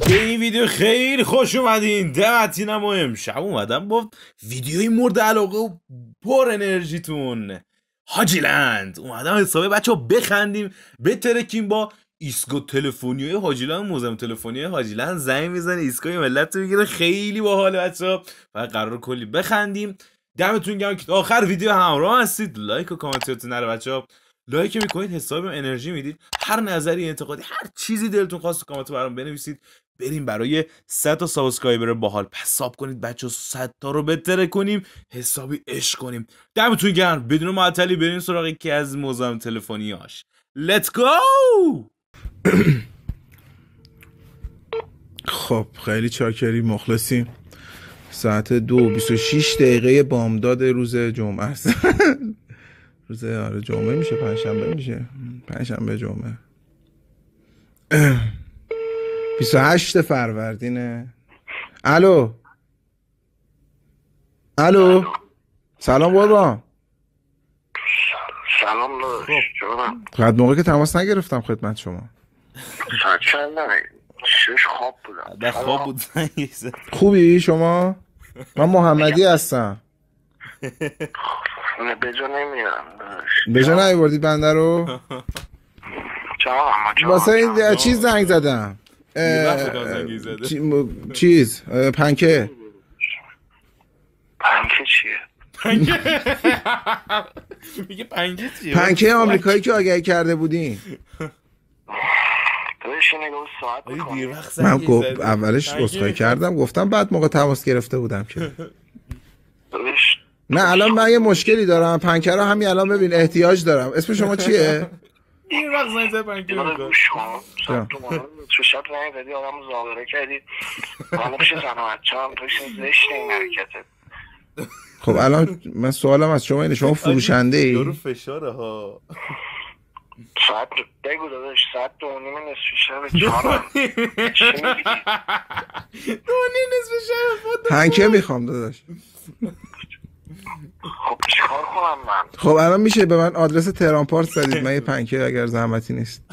به این ویدیو خیلی خوش اومدین. دمتینم و امشب اومدم با ویدیوی مورد علاقه و پر انرژیتون هاجیلند. اومدم حسابه بچه ها بخندیم بترکیم با ایستگاه تلفنی هاجیلند. موزم تلفنی هاجیلند زنگ میزنه ایستگاه ملت رو میگیره. خیلی باحال بچه ها و قرار کلی بخندیم. دمتون گرم که آخر ویدیو همراه هستید. لایک و کامنتاتون نره بچه ها. لایک میکنید حساب انرژی میدید. هر نظری انتقادی هر چیزی دلتون خواست کامنت برام بنویسید. بریم برای 100 تا سابسکرایبر باحال پساب کنید بچه‌ها. 100 تا رو بتره کنیم حسابی عشق کنیم. دمتون گرم. بدون معطلی بریم سراغ یکی از موزم تلفنیاش. لیتس گو. خب خیلی چاکری مخلصیم. ساعت 2:26 بامداد روز جمعه است. روز جمعه میشه، پنجشنبه میشه، پنجشنبه جمعه 28 فروردینه. الو سلام بابا. سلام داداش. جونم. قد موقع که تماس نگرفتم خدمت شما. ساعت چنده؟ 6 خواب بودم. به خواب بود. خوبی شما؟ من محمدی هستم. به جا نمیرم داداش. به جا نیاوردید بنده رو؟ واسه این چیز زنگ زدم. چیز پنکه. پنکه چیه؟ میگه پنکه چیه؟ پنکه آمریکایی که آگهی کرده بودین. داداش نگاه ساعت میکنی. من گفت اولش عذرخواهی کردم گفتم بعد موقع تماس گرفته بودم که نه الان من یه مشکلی دارم. پنکه رو همین الان ببین احتیاج دارم. اسم شما چیه؟ این وقت زنگ زد پنکه میکنه. تو شب زنگ زدی آدم زاوره کردی. حالا پیش زن و بچه هم توش زشت این حرکتت. خب الان من سوالم از شما اینه شما فروشنده ای؟ یارو فشاره ها. ساعت بگو داداش. ساعت 2:30 نصف شب. چهارم نصف شب. پنکه میخوام داداش. خب چیکار کنم من؟ خب الان میشه به من آدرس تهران پارس بدید؟ من یه پنکه اگر زحمتی نیست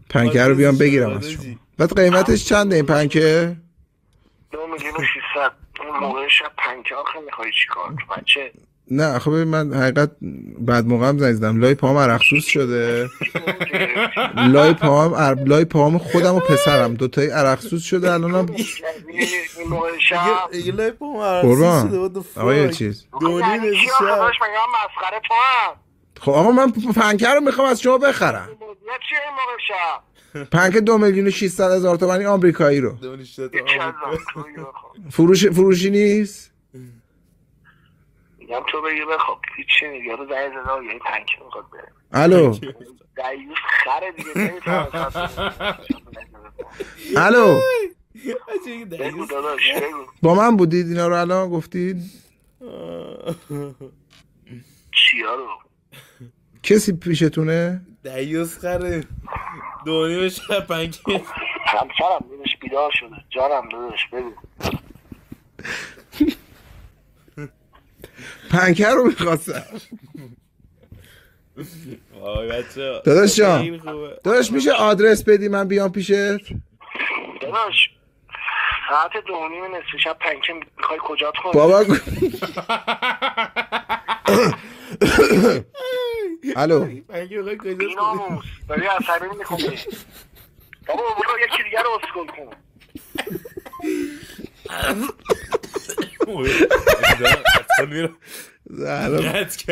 پنکه رو بیام بگیرم از شما. بعد قیمتش چنده این پنکه؟ 2,600,000. اون موقع شب پنکه آخه میخوایی چیکار بچه؟ نه خب من حقیقت بعد موقع هم زنگ زدم. لای پاهم عرقسوز شده. لای پاهم خودم و پسرم دوتایی عرقسوز شده الانم. این موقع شب لای پاهم عرقسوز شده. آقا چیز یعنی چی آخه داشت مگه هم مسخره تو هم؟ خب آقا من پنکه رو میخوام از شما بخرم. نه چیه این موقع شب؟ پنکه 2,600,000 تومانی آمریکایی رو. فروشی نیست؟ میگم تو بگی بخواب هیچی نیست. یارو زنگ زده یه پنکه میخواد بره. الو دیوز خره دیگه نمیتونم. الو بگو داداش بگو. با من بودید اینا رو الان گفتید؟ چیا رو؟ کسی پیشتونه؟ دیوز خره 2:30 شب پنکه. همسرم داداش بیدار شده. جانم داداش بگو. پنکه رو میخواستم. وای بچه داداش جان داداش میشه آدرس بدی من بیام پیشت؟ داداش ساعت 2:30 نصف شب پنکه میخوای کجات کنی؟ بابا الو پنکه میخوای کجات کنی؟ بیناموس داری عصبی میکنی. بابا برو یکی دیگر رو اسکل کن.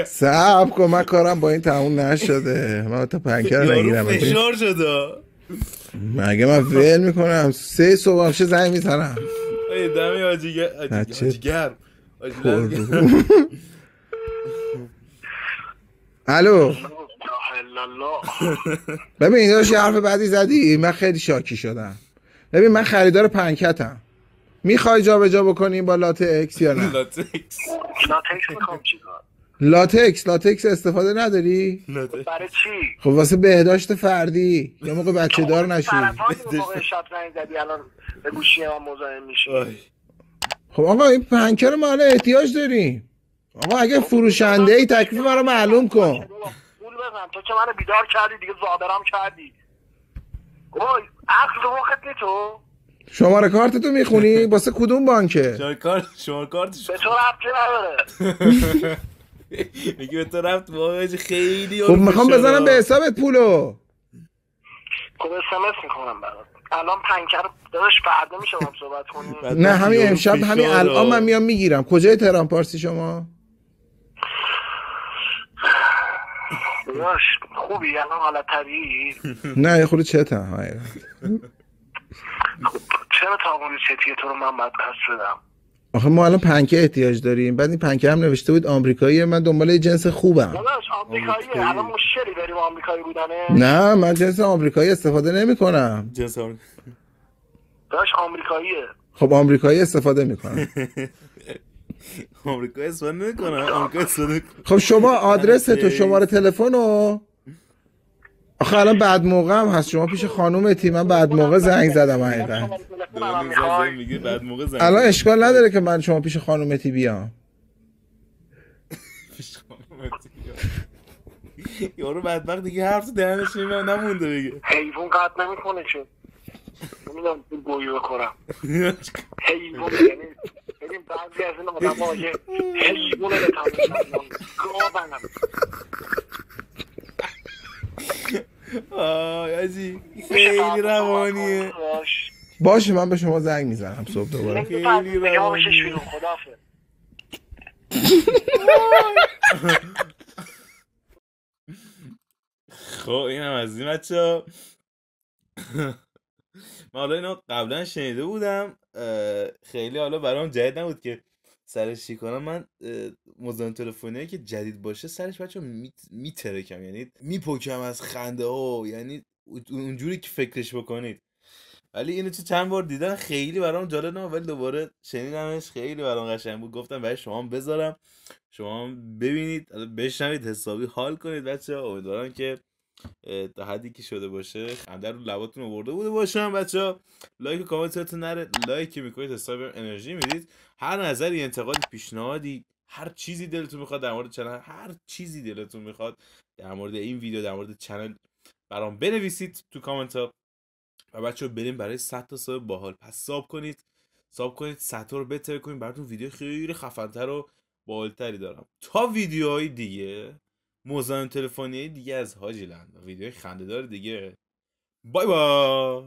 صبر کن من کارم با این تموم نشده. من تا پنکه رو نگیرم. فشار شده مگه من ول میکنم 3 صبح همشه زنگ میزنم. دمی آجیگر الو ببین این داشت حرف بعدی زدی من خیلی شاکی شدم. ببین من خریدار پنکتم. میخوای جا به جا بکنیم با لاتکس یا نه؟ لاتکس میخوام چیکار؟ لاتکس استفاده نداری؟ برای چی؟ خب واسه بهداشت فردی یا موقع بچه دار نشی. موقع شب زنگ زدی الان به گوشی من مزاحم میشی. خب آقا این پنکه رو ما الان احتیاج داریم. آقا اگه فروشنده ای تکلیف من رو معلوم کن. پول بزن تو که منو بیدار کردی دیگه زابرم کردی. اوه عقل رو وقت نی تو؟ شماره کارتتو میخونی واسه کدوم بانکه؟ شماره کارتش به تو ربطی نداره. میگه به تو رفت واقعا خیلی خب میخوام بزنم به حسابت پولو. خب SMS میکنم برات. الان پنکر داداش فردا میشه با هم صحبت کنیم؟ نه همین امشب همین الان من میام میگیرم. کجای تهران پارسی شما؟ داداش خوبی الان حالت طبیعی؟ نه یه خورده چتم حقیقت. چرا تاقونی چتیه تو رو من باید پس بدم؟ آخه ما الان پنکه احتیاج داریم. بعد این پنکه هم نوشته بود آمریکاییه. من دنبال یه جنس خوبم. داداش آمریکاییه. الان مشکلی داری با آمریکایی بودنه؟ نه من جنس آمریکایی استفاده نمیکنم. جنس داداش آمریکاییه. خب آمریکایی استفاده میکنم. آمریکا استفاده نمیکنه. آمریکا استفاده. خب شما آدرس تو شماره تلفنو. آخه الان بعد موقع هم هست. شما پیش خانومتی. من بعد موقع زنگ زدم حقیقت. میگه بعد موقع زنگ. الان اشکال نداره که من شما پیش خانومتی بیام. یارو بدبخت دیگه حرف دهنش نمونده بگه. حیوان قطع نمیکنه چه؟ نمیدونم تو گویی بخورم. حیوان یعنی ببین بعضی از این آدم ها یه حیوانه به تمام گابنم. آجی خیلی روانیه. باشه من به شما زنگ میزنم صبح دوباره. خیلی روانیه. خدافظ. خب این هم از این بچه‌ها. من حالا اینو قبلا شنیده بودم، خیلی حالا برام جدید نبود که سرش چی کنم. من مزاحم تلفنی که جدید باشه سرش بچه‌ها میترکم، یعنی میپکم از خنده ها، یعنی اونجوری که فکرش بکنید. ولی اینو تو چند بار دیدن خیلی برام جالب نبود، ولی دوباره شنیدمش خیلی برام قشنگ بود. گفتم برای شما بذارم، شما ببینید، بشنوید، حسابی حال کنید بچه‌ها. امیدوارم که تا حدی که شده باشه خنده رو لباتون آورده بوده باشم. بچه‌ها لایک و کامنتتون نره. لایک میکنید حساب انرژی میدید. هر نظری، انتقادی، پیشنهادی، هر چیزی دلتون میخواد در مورد چنل، هر چیزی دلتون میخواد در مورد این ویدیو، در مورد چنل برام بنویسید تو کامنت ها. و بچه‌ها بریم برای 100 تا ساب باحال. پس ساب کنید 100 تا رو بهتر کنید. براتون ویدیو خیلی خفن‌تر و باحال‌تری دارم. تا ویدیوهای دیگه، مزاحم تلفنی دیگه از حاجی لند، ویدیوهای خنده‌دار دیگه. بای بای.